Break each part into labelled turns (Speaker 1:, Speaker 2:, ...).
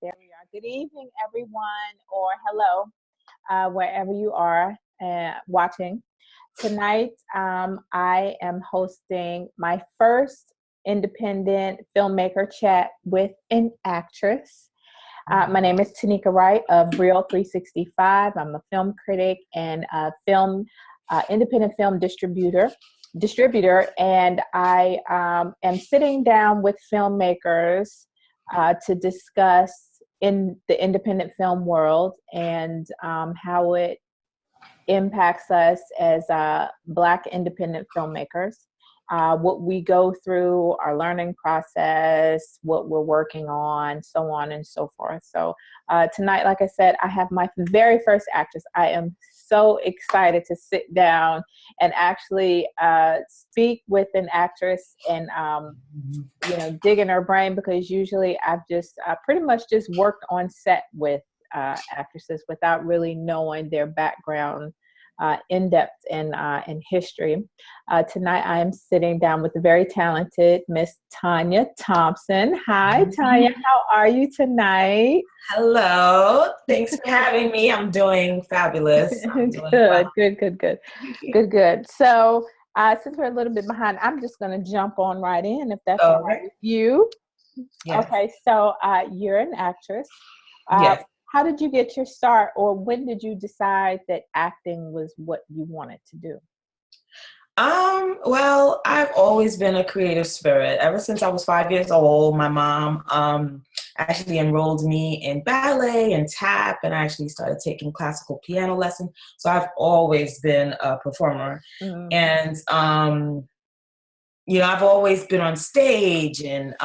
Speaker 1: There we are. Good evening, everyone, or hello, wherever you are watching. Tonight, I am hosting my first independent filmmaker chat with an actress. My name is Tanika Wright of Real 365. I'm a film critic and a independent film distributor, and I am sitting down with filmmakers to discuss in the independent film world and how it impacts us as Black independent filmmakers, what we go through, our learning process, what we're working on, so on and so forth. So tonight, like I said, I have my very first actress. I am so excited to sit down and actually speak with an actress and dig in her brain, because usually I've just pretty much just worked on set with actresses without really knowing their background in depth and history. Tonight I am sitting down with the very talented Miss Tanya Thompson. Hi, Tanya. How are you tonight?
Speaker 2: Hello. Thanks for having me. I'm doing fabulous. I'm doing well.
Speaker 1: Good. So since we're a little bit behind, I'm just going to jump on right in, if that's all right with you.
Speaker 2: Yes.
Speaker 1: Okay. So you're an actress.
Speaker 2: Yes.
Speaker 1: How did you get your start, or when did you decide that acting was what you wanted to do?
Speaker 2: Well, I've always been a creative spirit. Ever since I was 5 years old, my mom actually enrolled me in ballet and tap, and I actually started taking classical piano lessons. So I've always been a performer. And, I've always been on stage and,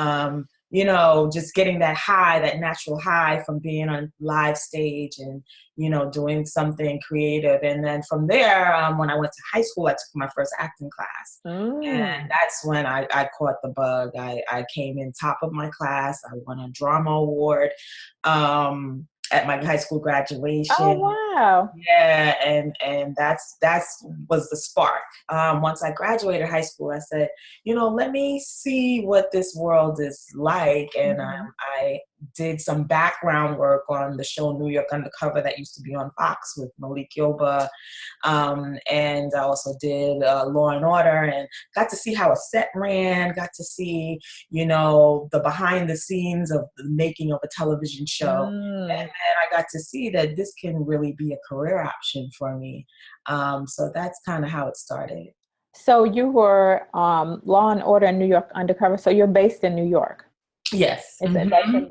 Speaker 2: just getting that high, that natural high from being on live stage and, doing something creative. And then from there, when I went to high school, I took my first acting class. And that's when I caught the bug. I came in top of my class. I won a drama award at my high school graduation.
Speaker 1: Oh, wow.
Speaker 2: Yeah, and that's was the spark. Once I graduated high school, I said, let me see what this world is like. And I did some background work on the show New York Undercover that used to be on Fox with Malik Yoba. And I also did Law and Order, and got to see how a set ran, got to see, the behind the scenes of the making of a television show. And then I got to see that this can really be a career option for me. So that's kind of how it started.
Speaker 1: So you were Law and Order in New York Undercover. So you're based in New York.
Speaker 2: Yes.
Speaker 1: That's your base.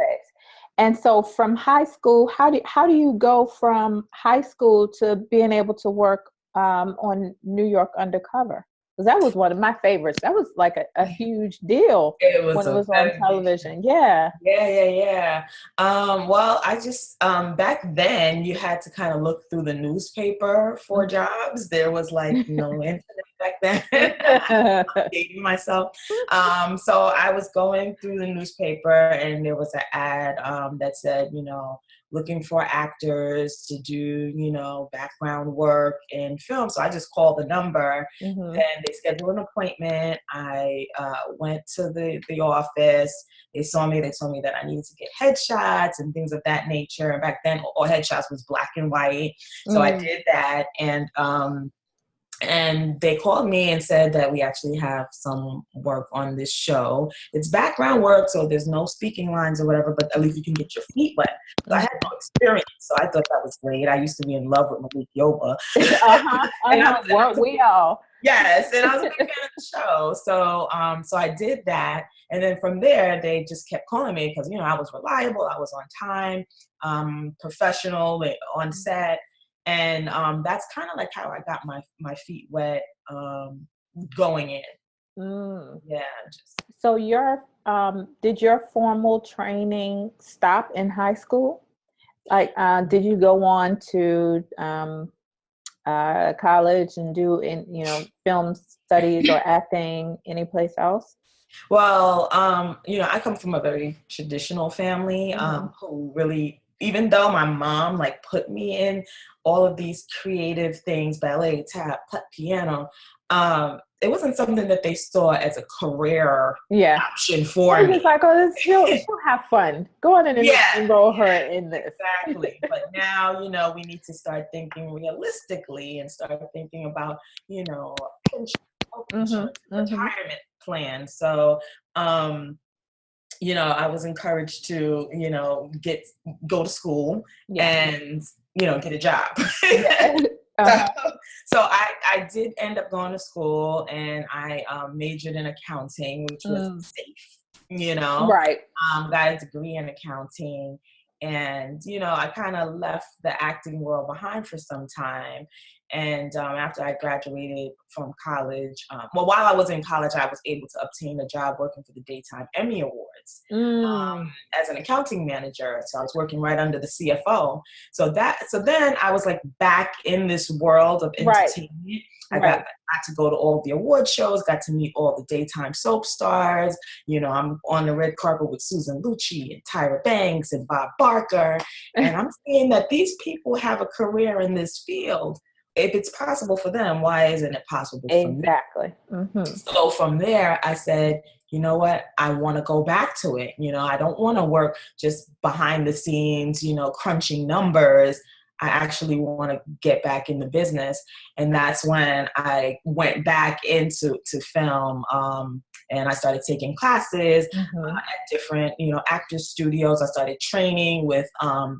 Speaker 1: And so from high school, how do you go from high school to being able to work on New York Undercover? Because that was one of my favorites. That was like a huge deal when it was on television. Yeah.
Speaker 2: Well, I just, back then you had to kind of look through the newspaper for jobs. There was like no internet back then. I'm dating myself. So I was going through the newspaper, and there was an ad that said, looking for actors to do, background work in film. So I just called the number, and they scheduled an appointment. I went to the office. They saw me that I needed to get headshots and things of that nature. And back then, all headshots was black and white. So I did that. And they called me and said that we actually have some work on this show. It's background work, so there's no speaking lines or whatever, but at least you can get your feet wet. So I had no experience, so I thought that was great. I used to be in love with Malik Yoba.
Speaker 1: Weren't we all?
Speaker 2: Yes, and I was a big fan of the show. So I did that. And then from there, they just kept calling me because, I was reliable, I was on time, professional, on set. And that's kind of like how I got my feet wet going in. Yeah.
Speaker 1: So did your formal training stop in high school? Like, did you go on to college and do film studies or acting anyplace else?
Speaker 2: Well, I come from a very traditional family who really, even though my mom put me in all of these creative things, ballet, tap, piano, it wasn't something that they saw as a career
Speaker 1: Yeah.
Speaker 2: option
Speaker 1: I
Speaker 2: for
Speaker 1: was
Speaker 2: me.
Speaker 1: just like, oh, she'll have fun. Go on and
Speaker 2: Yeah,
Speaker 1: enroll her in this.
Speaker 2: exactly. But now, we need to start thinking realistically and start thinking about, pension, health insurance, retirement plans. So, I was encouraged to, go to school and, get a job. So I did end up going to school, and I majored in accounting, which was safe,
Speaker 1: Right.
Speaker 2: got a degree in accounting. And, I kind of left the acting world behind for some time. And after I graduated from college, while I was in college, I was able to obtain a job working for the Daytime Emmy Awards as an accounting manager. So I was working right under the CFO. So then I was like back in this world of entertainment. I got to go to all the award shows, got to meet all the daytime soap stars. I'm on the red carpet with Susan Lucci and Tyra Banks and Bob Barker. And I'm seeing that these people have a career in this field. If it's possible for them, why isn't it possible for me?
Speaker 1: Exactly.
Speaker 2: So from there, I said, you know what? I want to go back to it. I don't want to work just behind the scenes, crunching numbers. I actually want to get back in the business. And that's when I went back into film. And I started taking classes at different, actor studios. I started training with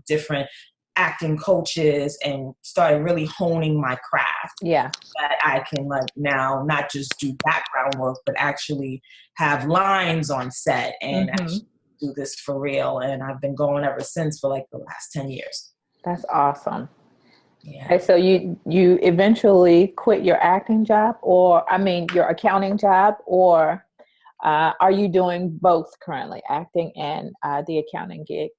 Speaker 2: different acting coaches and started really honing my craft.
Speaker 1: Yeah.
Speaker 2: That I can now not just do background work, but actually have lines on set and actually do this for real. And I've been going ever since for like the last 10 years.
Speaker 1: That's awesome.
Speaker 2: Yeah.
Speaker 1: Okay, so you eventually quit your acting job, your accounting job, or are you doing both currently, acting and the accounting gig?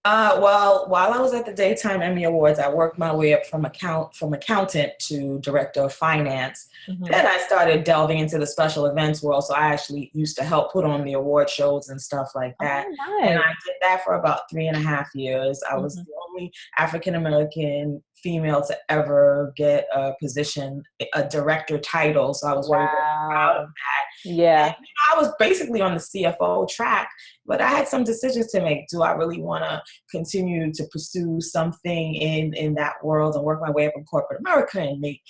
Speaker 2: Well, while I was at the Daytime Emmy Awards, I worked my way up from accountant to director of finance. Then I started delving into the special events world. So I actually used to help put on the award shows and stuff like that.
Speaker 1: Oh, nice.
Speaker 2: And I did that for about 3.5 years. I was the only African-American female to ever get a position, a director title. So I was very, very proud of that.
Speaker 1: Yeah.
Speaker 2: And, I was basically on the CFO track, but I had some decisions to make. Do I really want to continue to pursue something in that world and work my way up in corporate America and make,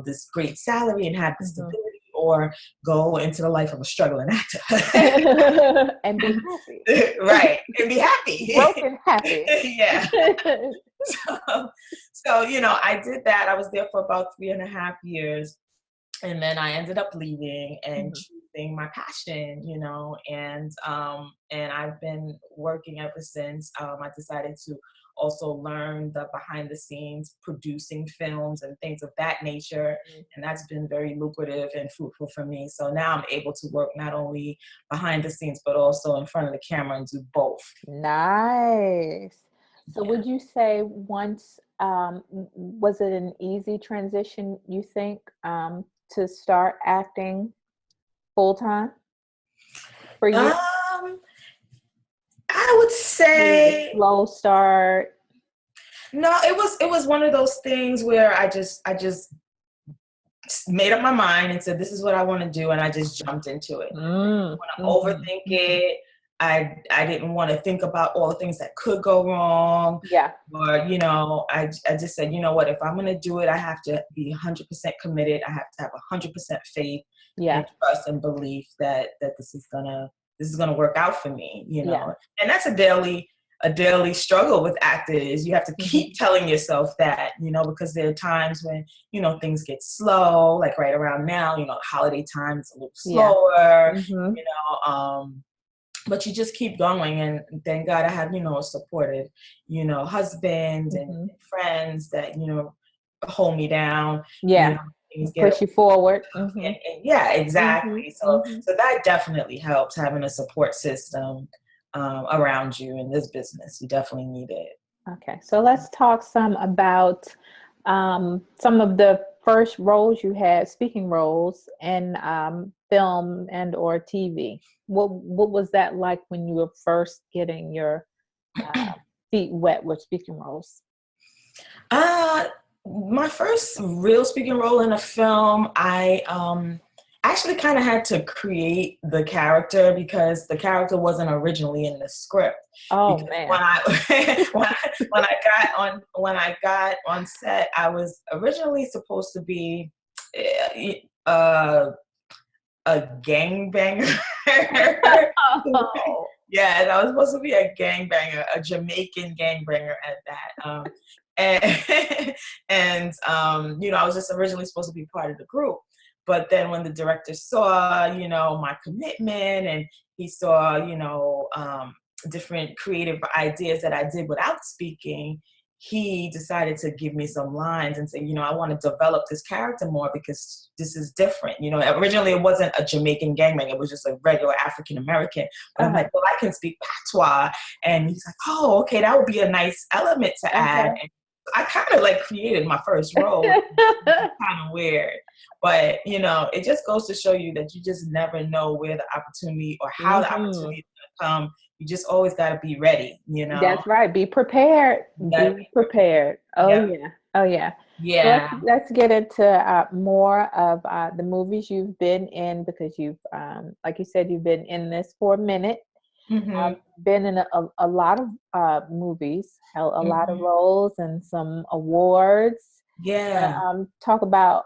Speaker 2: this great salary and have the stability, or go into the life of a struggling actor
Speaker 1: and be happy?
Speaker 2: Right. And be happy.
Speaker 1: Broken happy.
Speaker 2: Yeah. So, I did that. I was there for about 3.5 years. And then I ended up leaving and choosing my passion, and I've been working ever since. I decided to also learn the behind the scenes producing films and things of that nature. And that's been very lucrative and fruitful for me. So now I'm able to work not only behind the scenes, but also in front of the camera and do both.
Speaker 1: Nice. So would you say once, was it an easy transition, you think, to start acting full time for you?
Speaker 2: I would say
Speaker 1: slow start.
Speaker 2: No, it was one of those things where I just made up my mind and said, this is what I want to do, and I just jumped into it. I didn't want to overthink it. I didn't want to think about all the things that could go wrong.
Speaker 1: Yeah.
Speaker 2: Or, I just said, you know what, if I'm going to do it, I have to be 100% committed. I have to have 100% faith and trust and belief that this is gonna work out for me, And that's a daily struggle with actors. You have to keep telling yourself that, because there are times when, things get slow, like right around now, holiday time is a little slower, but you just keep going. And thank God I have, a supportive, husband and friends that, hold me down.
Speaker 1: Yeah. Push you forward.
Speaker 2: And yeah, exactly. So that definitely helps, having a support system around you in this business. You definitely need it.
Speaker 1: Okay, so let's talk some about some of the first roles you had, speaking roles in film and or TV. What was that like when you were first getting your feet wet with speaking roles?
Speaker 2: My first real speaking role in a film, I actually kind of had to create the character because the character wasn't originally in the script.
Speaker 1: Oh
Speaker 2: Because
Speaker 1: man.
Speaker 2: when I when I got on set, I was originally supposed to be uh, a gangbanger.
Speaker 1: Oh.
Speaker 2: Yeah, I was supposed to be a gangbanger, a Jamaican gangbanger at that. And you know, I was just originally supposed to be part of the group. But then when the director saw, you know, my commitment, and he saw, you know, different creative ideas that I did without speaking, he decided to give me some lines and say, you know, I want to develop this character more because this is different. You know, originally it wasn't a Jamaican gangbanger, it was just a regular African American. But I'm like, well, I can speak patois. And he's like, oh, okay, that would be a nice element to add. And I kind of like created my first role. Kind of weird. But, you know, it just goes to show you that you just never know where the opportunity or how the opportunity is going to come. You just always got to be ready, you know?
Speaker 1: That's right. Be prepared. Be prepared. Oh
Speaker 2: Yep.
Speaker 1: yeah. Oh yeah.
Speaker 2: Yeah.
Speaker 1: So let's get into more of the movies you've been in, because you've, like you said, you've been in this for a minute.
Speaker 2: Mm-hmm.
Speaker 1: Been in a lot of movies, held a lot of
Speaker 2: Mm-hmm.
Speaker 1: roles and some awards.
Speaker 2: Yeah.
Speaker 1: Talk about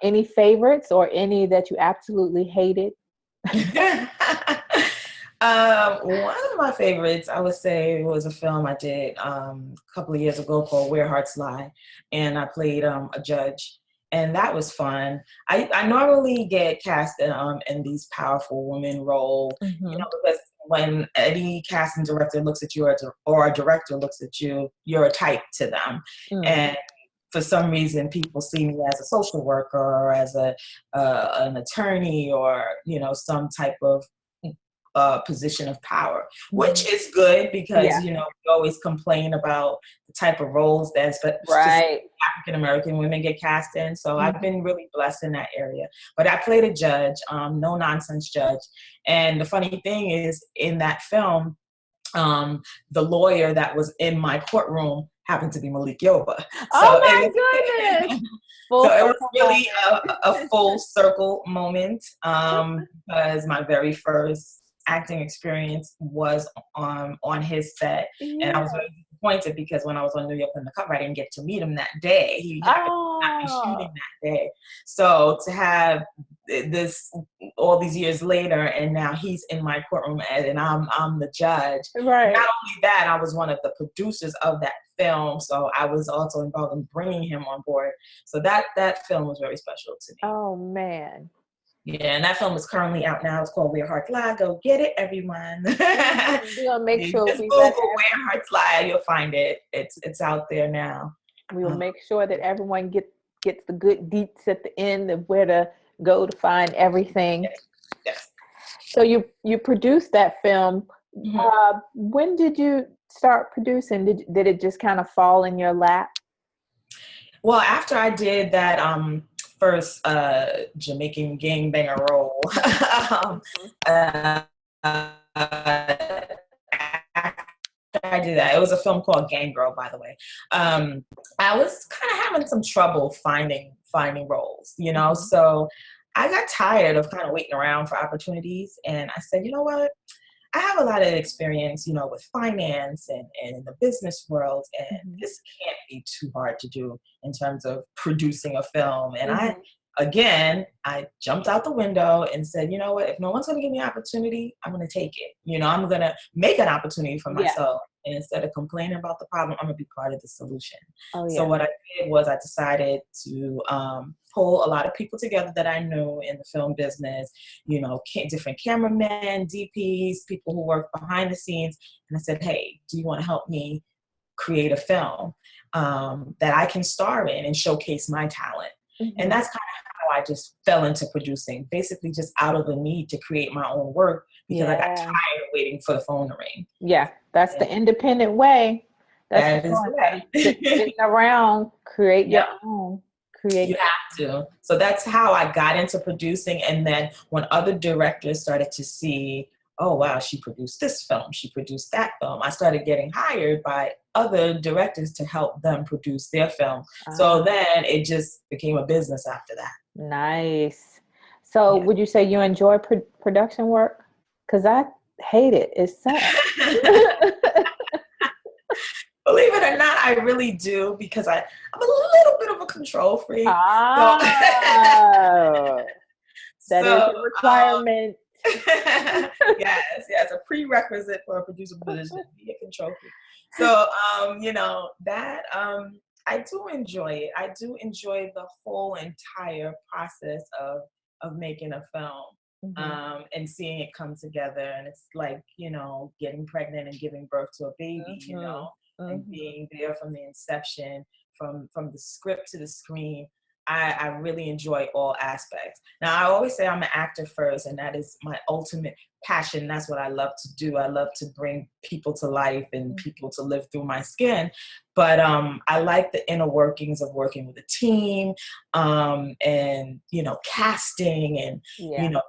Speaker 1: any favorites or any that you absolutely hated.
Speaker 2: One of my favorites, I would say, was a film I did a couple of years ago called Where Hearts Lie, and I played a judge, and that was fun. I normally get cast in these powerful women roles, you know, because when any casting director looks at you or a director looks at you, you're a type to them, and for some reason, people see me as a social worker or as an attorney or, you know, some type of position of power, which is good because,
Speaker 1: Yeah.
Speaker 2: you know, we always complain about the type of roles that
Speaker 1: Right.
Speaker 2: African American women get cast in. So I've been really blessed in that area. But I played a judge, no nonsense judge. And the funny thing is, in that film, the lawyer that was in my courtroom happened to be Malik Yoba.
Speaker 1: Oh my goodness.
Speaker 2: So it was really a full circle moment, because my very first acting experience was on his set, and I was very disappointed because when I was on New York Undercover, I didn't get to meet him that day. He happened to not be shooting that day. So to have this all these years later, and now he's in my courtroom and I'm the judge.
Speaker 1: Right.
Speaker 2: Not only that, I was one of the producers of that film, so I was also involved in bringing him on board. So that film was very special to me.
Speaker 1: Oh man.
Speaker 2: Yeah, and that film is currently out now. It's called Where Hearts Lie. Go get it, everyone.
Speaker 1: We're gonna make sure
Speaker 2: just
Speaker 1: we
Speaker 2: Google Where Hearts Lie. You'll find it. It's out there now.
Speaker 1: We will make sure that everyone gets the good deets at the end of where to go to find everything.
Speaker 2: Yes.
Speaker 1: So you produced that film. When did you start producing? Did it just kind of fall in your lap?
Speaker 2: Well, after I did that first Jamaican gangbanger role, I did that. It was a film called Gang Girl, by the way. I was kind of having some trouble finding roles, you know. So I got tired of kind of waiting around for opportunities, and I said, you know what? I have a lot of experience, you know, with finance and in the business world, and this can't be too hard to do in terms of producing a film. And I jumped out the window and said, you know what, if no one's going to give me an opportunity, I'm going to take it. You know, I'm going to make an opportunity for myself. And instead of complaining about the problem, I'm going to be part of the solution. So what I did was I decided to pull a lot of people together that I knew in the film business, you know, different cameramen, DPs, people who work behind the scenes. And I said, hey, do you want to help me create a film that I can star in and showcase my talent? And that's kind of how I just fell into producing, basically just out of the need to create my own work because I got tired of waiting for the phone to ring.
Speaker 1: Yeah, that's the independent way.
Speaker 2: That is the way.
Speaker 1: Sitting around, create your own.
Speaker 2: You have to. So that's how I got into producing. And then when other directors started to see oh wow, she produced this film, she produced that film. I started getting hired by other directors to help them produce their film. So then it just became a business after that.
Speaker 1: Nice. So
Speaker 2: Yeah.
Speaker 1: would you say you enjoy production work? Because I hate it. It sucks.
Speaker 2: Believe it or not, I really do, because I'm a little bit of a control freak. So,
Speaker 1: That is
Speaker 2: so
Speaker 1: a requirement.
Speaker 2: yes, a prerequisite for a producer position, be a control freak. So, that I do enjoy it. I do enjoy the whole entire process of making a film. And seeing it come together, and it's like, getting pregnant and giving birth to a baby, and being there from the inception, from the script to the screen. I really enjoy all aspects. Now, I always say I'm an actor first, and that is my ultimate passion. That's what I love to do. I love to bring people to life and people to live through my skin. But I like the inner workings of working with a team, and casting, and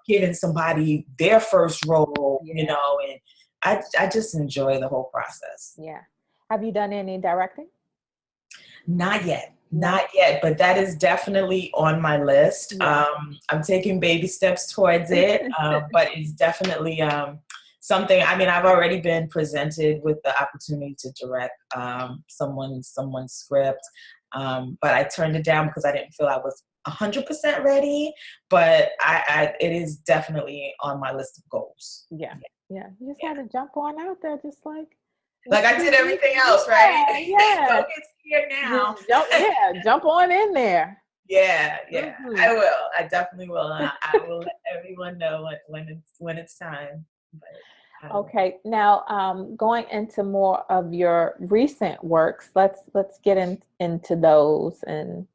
Speaker 2: giving somebody their first role, and I just enjoy the whole process.
Speaker 1: Yeah. Have you done any directing?
Speaker 2: Not yet. Not yet, but that is definitely on my list.
Speaker 1: Yeah.
Speaker 2: I'm taking baby steps towards it, but it's definitely something. I mean, I've already been presented with the opportunity to direct someone's script, but I turned it down because I didn't feel I was 100% ready. But it is definitely on my list of goals.
Speaker 1: Yeah. You just had to jump on out there, just like
Speaker 2: I did everything else, right?
Speaker 1: Yeah.
Speaker 2: So it's here now.
Speaker 1: Jump on in there.
Speaker 2: Yeah. I will. I definitely will. I will let everyone know when it's time.
Speaker 1: Okay. Now, going into more of your recent works, let's get into those and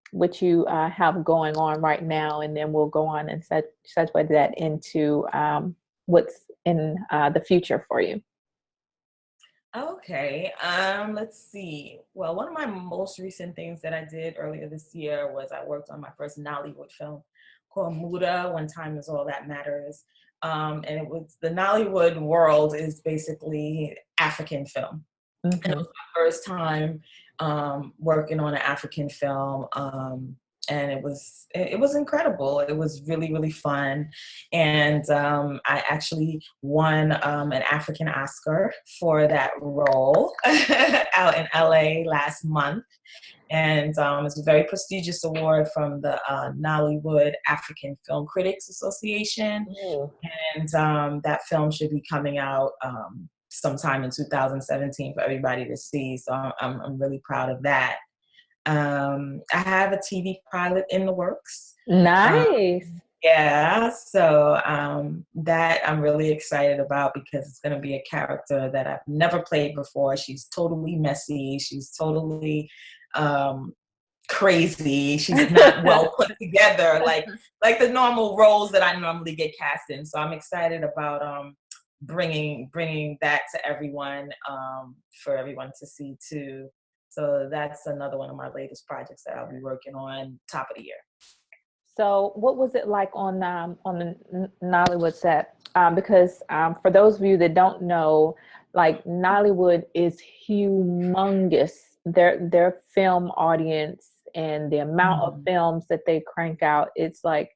Speaker 1: what you have going on right now, and then we'll go on and segue that into what's in the future for you.
Speaker 2: Okay. Let's see. Well, one of my most recent things that I did earlier this year was I worked on my first Nollywood film called Muda, When Time Is All That Matters. And it was, the Nollywood world is basically African film. And it was my first time working on an African film. And it was incredible. It was really, really fun. And I actually won an African Oscar for that role out in LA last month. And it's a very prestigious award from the Nollywood African Film Critics Association. And that film should be coming out sometime in 2017 for everybody to see. So I'm really proud of that. I have a TV pilot in the works.
Speaker 1: Nice.
Speaker 2: So that I'm really excited about, because it's going to be a character that I've never played before. She's totally messy. She's totally crazy. She's not well put together, like the normal roles that I normally get cast in. So I'm excited about bringing that to everyone, for everyone to see too. So that's another one of my latest projects that I'll be working on top of the year.
Speaker 1: So what was it like on the Nollywood set? Because for those of you that don't know, like, Nollywood is humongous. Their film audience and the amount of films that they crank out, it's like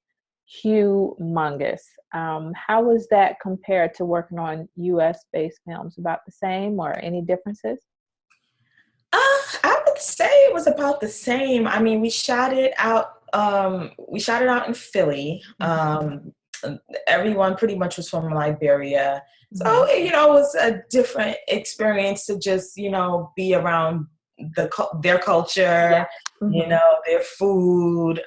Speaker 1: humongous. How was that compared to working on US based films? About the same, or any differences?
Speaker 2: I would say it was about the same. I mean, we shot it out in Philly. Everyone pretty much was from Liberia. So, it was a different experience to just, be around their culture, their food,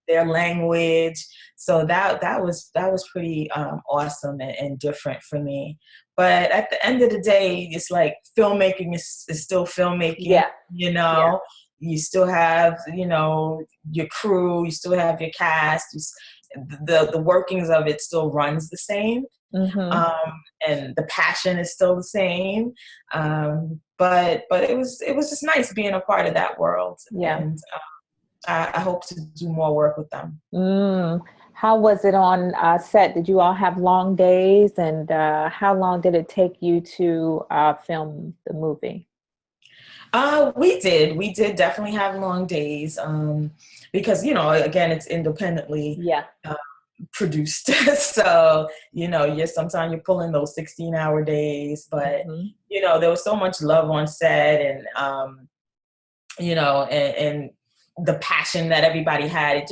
Speaker 2: their language. So that was pretty awesome and different for me. But at the end of the day, it's like filmmaking is still filmmaking. You still have, your crew, you still have your cast, the workings of it still runs the same. And the passion is still the same. But it was just nice being a part of that world. And I hope to do more work with them.
Speaker 1: How was it on set? Did you all have long days, and how long did it take you to film the movie?
Speaker 2: We did definitely have long days, because, again, it's independently
Speaker 1: Yeah.
Speaker 2: produced. So, sometimes you're pulling those 16-hour days, but,
Speaker 1: Hmm.
Speaker 2: there was so much love on set, and, and the passion that everybody had, it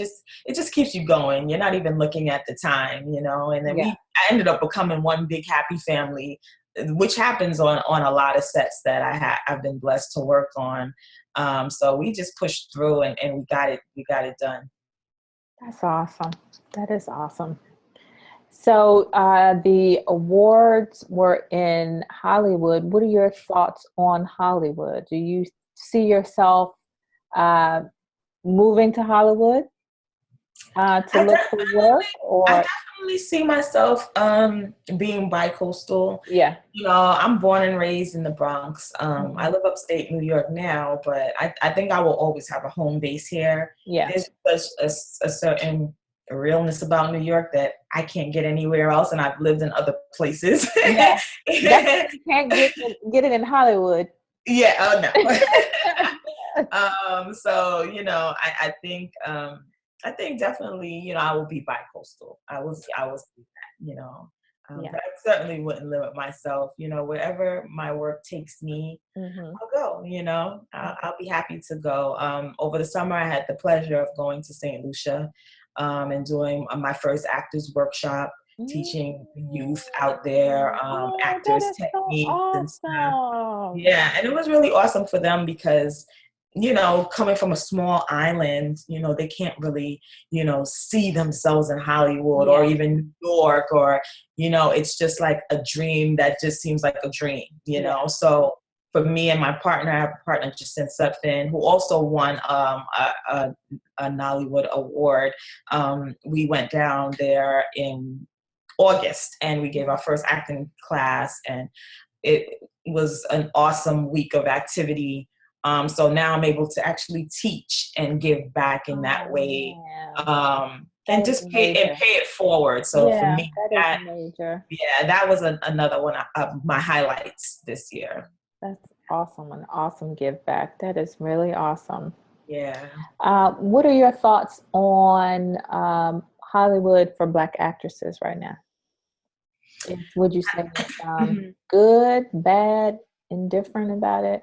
Speaker 2: just keeps you going. You're not even looking at the time, and then
Speaker 1: Yeah.
Speaker 2: I ended up becoming one big happy family, which happens on a lot of sets that I've been blessed to work on. So we just pushed through, and we got it done.
Speaker 1: That's awesome. That is awesome. So the awards were in Hollywood. What are your thoughts on Hollywood? Do you see yourself uh, moving to Hollywood to
Speaker 2: I
Speaker 1: look for work,
Speaker 2: I
Speaker 1: or
Speaker 2: definitely see myself being bi-coastal.
Speaker 1: yeah,
Speaker 2: I'm born and raised in the Bronx. I
Speaker 1: hmm,
Speaker 2: live upstate New York now, but I think I will always have a home base here.
Speaker 1: yeah,
Speaker 2: There's such a certain realness about New York that I can't get anywhere else, and I've lived in other places.
Speaker 1: yeah? That's why you can't get it in Hollywood.
Speaker 2: Yeah, oh no. So I think definitely, I will be bi-coastal. I will see that,
Speaker 1: Yeah.
Speaker 2: but I certainly wouldn't limit myself. Wherever my work takes me,
Speaker 1: Hmm.
Speaker 2: I'll go. I'll be happy to go. Over the summer, I had the pleasure of going to St. Lucia, and doing my first actors workshop, teaching youth out there
Speaker 1: Oh, that
Speaker 2: actors
Speaker 1: is so
Speaker 2: techniques and stuff.
Speaker 1: awesome.
Speaker 2: Yeah, and it was really awesome for them because, coming from a small island, they can't really, see themselves in Hollywood or
Speaker 1: Yeah,
Speaker 2: even New York, or, it's just like a dream that just seems like a dream.
Speaker 1: yeah.
Speaker 2: So for me and my partner, I have a partner, Jacinth Sutphin, who also won a Nollywood award. We went down there in August and we gave our first acting class, and it was an awesome week of activity. So now I'm able to actually teach and give back in that
Speaker 1: Oh
Speaker 2: way,
Speaker 1: man,
Speaker 2: and
Speaker 1: that is
Speaker 2: just pay
Speaker 1: major.
Speaker 2: it forward. So for
Speaker 1: Yeah,
Speaker 2: me,
Speaker 1: that is major.
Speaker 2: that was another one of my highlights this year.
Speaker 1: That's awesome. An awesome give back. That is really awesome.
Speaker 2: Yeah.
Speaker 1: What are your thoughts on Hollywood for Black actresses right now? Would you say it's good, bad, indifferent about it?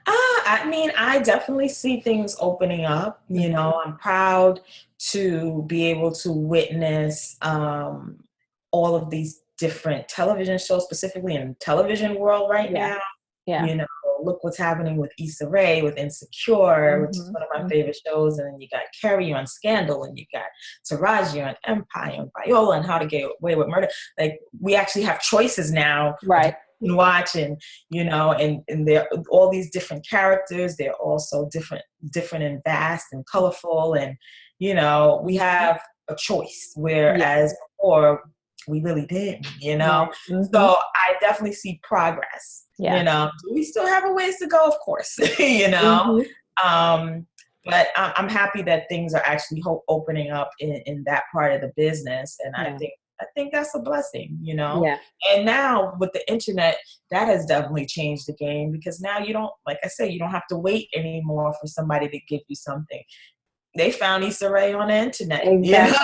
Speaker 2: I mean, I definitely see things opening up.
Speaker 1: Mhm.
Speaker 2: I'm proud to be able to witness all of these different television shows, specifically in the television world right
Speaker 1: Yeah,
Speaker 2: now.
Speaker 1: yeah.
Speaker 2: You know, Look what's happening with Issa Rae, with Insecure, which is
Speaker 1: Hmm.
Speaker 2: one of my favorite shows. And then you got Carrie on Scandal, and you got Taraji on Empire, and Viola and How to Get Away with Murder. Like, we actually have choices now of who
Speaker 1: Right.
Speaker 2: we can watch, and and they're all these different characters. They're also different and vast and colorful, and we
Speaker 1: Mhm.
Speaker 2: have a choice,
Speaker 1: Yeah.
Speaker 2: whereas before we really didn't.
Speaker 1: Right. Hmm.
Speaker 2: So I definitely see progress.
Speaker 1: Yeah.
Speaker 2: Do we still have a ways to go? Of course. you know,
Speaker 1: Hmm.
Speaker 2: um, but I'm happy that things are actually opening up in that part of the business, and I
Speaker 1: Yeah.
Speaker 2: think that's a blessing.
Speaker 1: Yeah.
Speaker 2: And now with the internet, that has definitely changed the game, because now you don't, like I said, you don't have to wait anymore for somebody to give you something. They found Issa Rae on the internet.
Speaker 1: Exactly.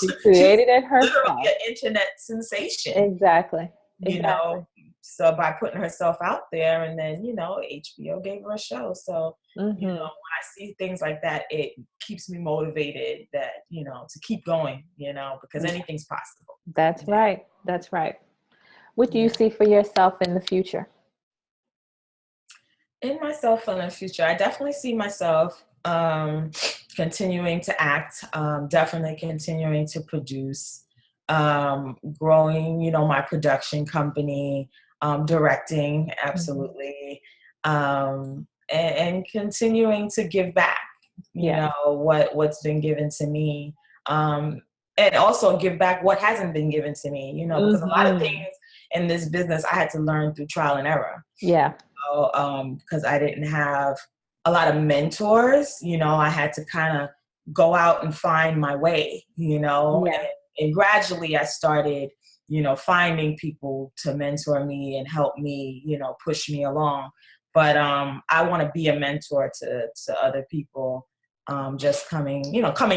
Speaker 1: She
Speaker 2: She's
Speaker 1: created it
Speaker 2: literally
Speaker 1: herself.
Speaker 2: an internet sensation.
Speaker 1: Exactly.
Speaker 2: you
Speaker 1: Exactly.
Speaker 2: know so by putting herself out there, and then HBO gave her a show. So
Speaker 1: Hmm.
Speaker 2: when I see things like that, it keeps me motivated, that to keep going, because anything's possible.
Speaker 1: That's
Speaker 2: Yeah.
Speaker 1: right. That's right. What do you
Speaker 2: Yeah.
Speaker 1: see for yourself in the future?
Speaker 2: In myself in the future, I definitely see myself continuing to act, definitely continuing to produce, growing, my production company, directing,
Speaker 1: Hmm.
Speaker 2: absolutely, and continuing to give back,
Speaker 1: Yeah.
Speaker 2: what's been given to me, and also give back what hasn't been given to me, because a lot of things
Speaker 1: Hmm.
Speaker 2: in this business I had to learn through trial and error.
Speaker 1: Yeah.
Speaker 2: Because I didn't have a lot of mentors. I had to kind of go out and find my way,
Speaker 1: Yeah.
Speaker 2: and gradually I started, finding people to mentor me and help me, push me along. But I want to be a mentor to other people, just coming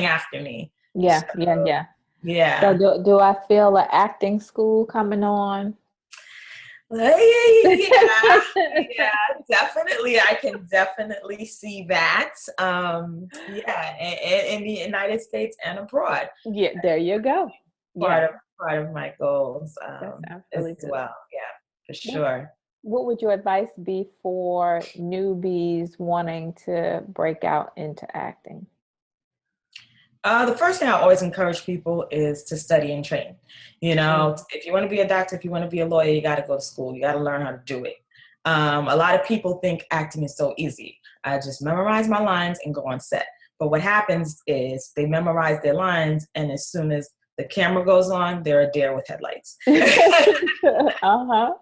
Speaker 2: after me.
Speaker 1: Yeah.
Speaker 2: So,
Speaker 1: Yeah. Yeah. So
Speaker 2: yeah.
Speaker 1: do I feel an acting school coming on?
Speaker 2: Yeah, definitely. I can definitely see that. Yeah, in the United States and abroad.
Speaker 1: Yeah, there you go.
Speaker 2: Part
Speaker 1: Yeah,
Speaker 2: of part of my goals,
Speaker 1: that sounds
Speaker 2: as
Speaker 1: really good.
Speaker 2: well. Yeah, for
Speaker 1: What
Speaker 2: sure.
Speaker 1: what would your advice be for newbies wanting to break out into acting?
Speaker 2: The first thing I always encourage people is to study and train.
Speaker 1: Mm.
Speaker 2: If you want to be a doctor, if you want to be a lawyer, you got to go to school. You got to learn how to do it. A lot of people think acting is so easy. I just memorize my lines and go on set. But what happens is they memorize their lines, and as soon as the camera goes on, they're a deer with headlights.
Speaker 1: Uh-huh.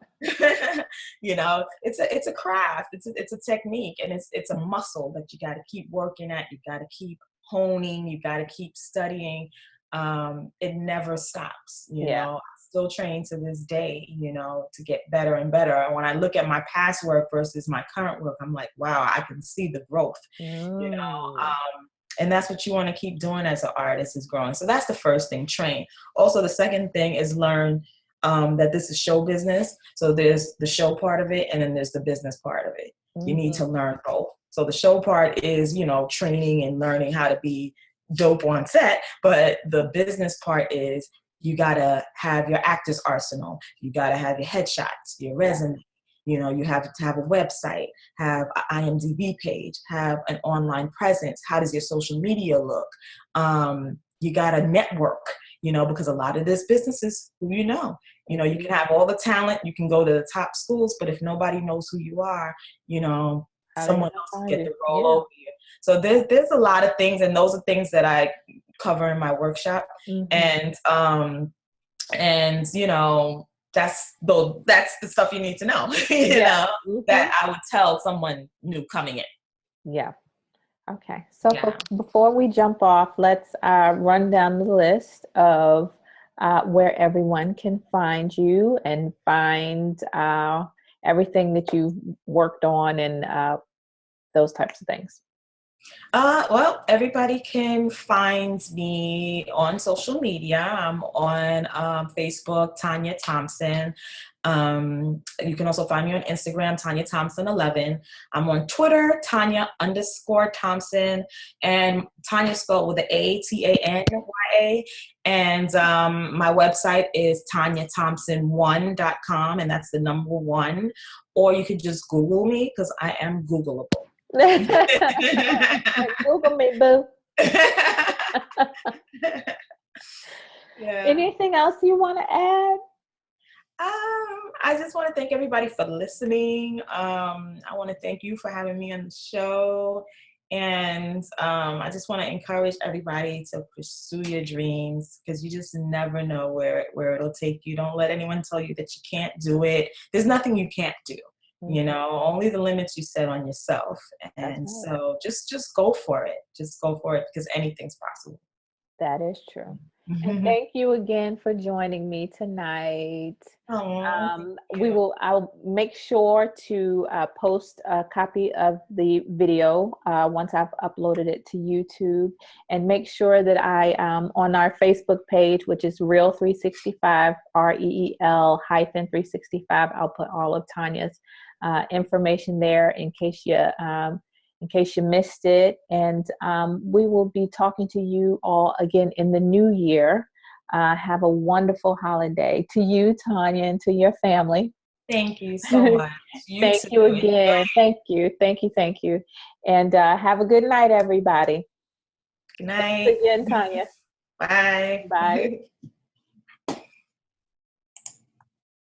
Speaker 2: It's a craft. It's a technique, and it's a muscle that you got to keep working at. You got to keep honing. You got to keep studying. It never stops.
Speaker 1: Yeah.
Speaker 2: I still train to this day. To get better and better. And when I look at my past work versus my current work, I'm like, wow, I can see the growth. You know.
Speaker 1: Mm.
Speaker 2: And that's what you want to keep doing as an artist, is growing. So that's the first thing, train. Also, the second thing is learn that this is show business. So there's the show part of it, and then there's the business part of it. You need
Speaker 1: Mhm.
Speaker 2: to learn both. So the show part is, training and learning how to be dope on set. But the business part is you got to have your actor's arsenal. You got to have your headshots, your resume. You have to have a website, have an IMDb page, have an online presence. How does your social media look? You got to network, because a lot of this business is who you know. You can have all the talent, you can go to the top schools, but if nobody knows who you are,
Speaker 1: How they
Speaker 2: someone
Speaker 1: gonna
Speaker 2: else will
Speaker 1: find
Speaker 2: get
Speaker 1: you?
Speaker 2: the roll
Speaker 1: Yeah.
Speaker 2: over you. So there's a lot of things, and those are things that I cover in my workshop.
Speaker 1: Mhm.
Speaker 2: And that's the stuff you need to know,
Speaker 1: Yeah. Mhm.
Speaker 2: that I would tell someone new coming in.
Speaker 1: Yeah. Okay. So
Speaker 2: Yeah.
Speaker 1: before we jump off, let's run down the list of where everyone can find you and find everything that you've worked on and those types of things.
Speaker 2: Well, everybody can find me on social media. I'm on Facebook, Tanya Thompson. You can also find me on Instagram, Tanya Thompson 11. I'm on Twitter, Tanya_Thompson, and Tanya spelled with an A, Tanya. And my website is TanyaThompson1.com, and that's the number 1. Or you could just Google me, because I am Googleable.
Speaker 1: Google me, boo.
Speaker 2: Yeah.
Speaker 1: Anything else you want to add?
Speaker 2: I just want to thank everybody for listening. I want to thank you for having me on the show. And I just want to encourage everybody to pursue your dreams, because you just never know where it'll take you. Don't let anyone tell you that you can't do it. There's nothing you can't do. Only the limits you set on yourself. And so just go for it. Just go for it, because anything's possible.
Speaker 1: That is true. And thank you again for joining me tonight. I'll make sure to post a copy of the video once I've uploaded it to YouTube, and make sure that I on our Facebook page, which is Real 365, REEL-365, I'll put all of Tanya's information there in case you missed it. And we will be talking to you all again in the new year. Have a wonderful holiday to you, Tanya, and to your family.
Speaker 2: Thank you so much.
Speaker 1: Thank you again. Thank you. And have a good night, everybody.
Speaker 2: Good night.
Speaker 1: Thanks again, Tanya.
Speaker 2: Bye.
Speaker 1: Bye.